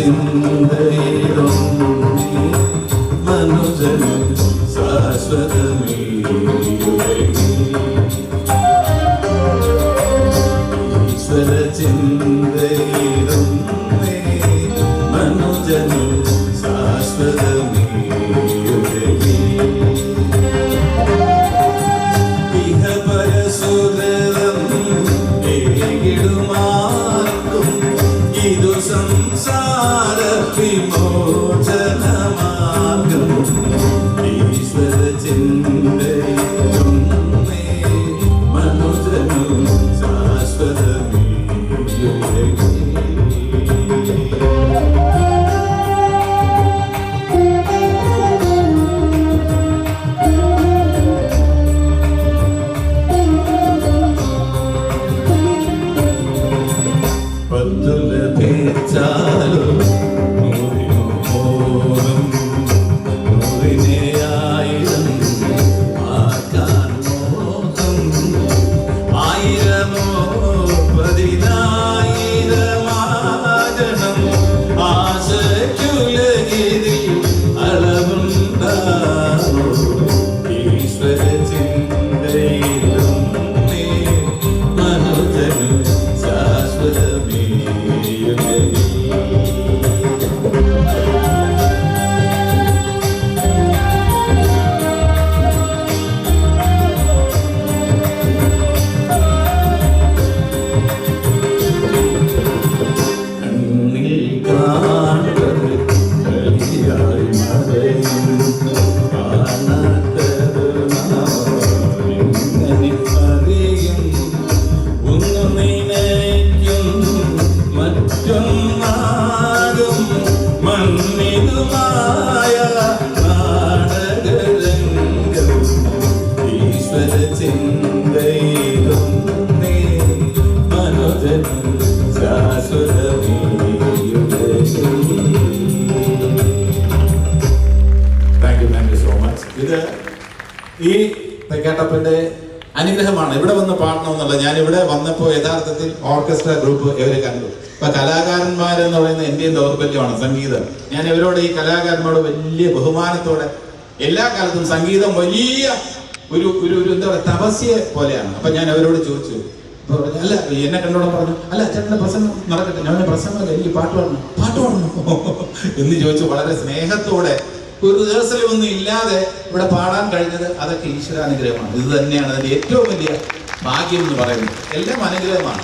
ചിന്തയിലും മനുജന് ശാശ്വതമേ ഈശ്വര ചിന്തയിലും മനുജന് ശാശ്വതമേ ഇഹപരസുഹൃതം ഏകിടുമാർക്കും ഇതു സംസാര വിമോചന മാർഗം ഈശ്വര ചിന്തയിലും മനുജനു ശാശ്വതമേ ലഭിച്ചാലോ നൂറിനോറും നൂറിനെ ആയിരം ആക്കാൻ മോഹം ആയിരമോ പതിനായിരമാകണം ആശയ്ക്കുലകിരി അളവുണ്ടാവോ ഈശ്വര ചിന്തയിലും മനുജനു ശാശ്വതമേ മണ്ണിതുമായ നാടകരംഗം ഈശ്വര ചിന്തയിലും മനുജനു ശാശ്വതമേ. Thank you so much. ഇത് ഈ തെക്കേട്ടപ്പന്റെ അനുഗ്രഹമാണ് ഇവിടെ വന്ന് പാടണമെന്നുള്ളത്. ഞാൻ ഇവിടെ വന്നപ്പോൾ യഥാർത്ഥത്തിൽ ഓർക്കസ്ട്ര ഗ്രൂപ്പ് ഇവരെ കണ്ടു. ഇപ്പൊ കലാകാരന്മാരെന്ന് പറയുന്നത് എന്റെയും ദൗർബല്യമാണ് സംഗീതം. ഞാൻ ഇവരോട് ഈ കലാകാരന്മാരോട് വലിയ ബഹുമാനത്തോടെ എല്ലാ കാലത്തും സംഗീതം വലിയ ഒരു ഒരു എന്താ പറയുക തപസ്യ പോലെയാണ്. അപ്പൊ ഞാൻ അവരോട് ചോദിച്ചു, അല്ല എന്നെ കണ്ടോടെ പറഞ്ഞു, അല്ല ചേട്ടന്റെ പ്രസംഗം നടക്കട്ടെ. ഞാൻ പ്രസംഗമല്ല, എനിക്ക് പാട്ട് പാടണം എന്ന് ചോദിച്ചു. വളരെ സ്നേഹത്തോടെ ഒരു റിഹേഴ്സലൊന്നും ഇല്ലാതെ ഇവിടെ പാടാൻ കഴിഞ്ഞത് അതൊക്കെ ഈശ്വരാനുഗ്രഹമാണ്. ഇത് തന്നെയാണ് അതിന്റെ ഏറ്റവും വലിയ ഭാഗ്യം എന്ന് പറയുന്നത്. എല്ലാം അനുഗ്രഹമാണ്.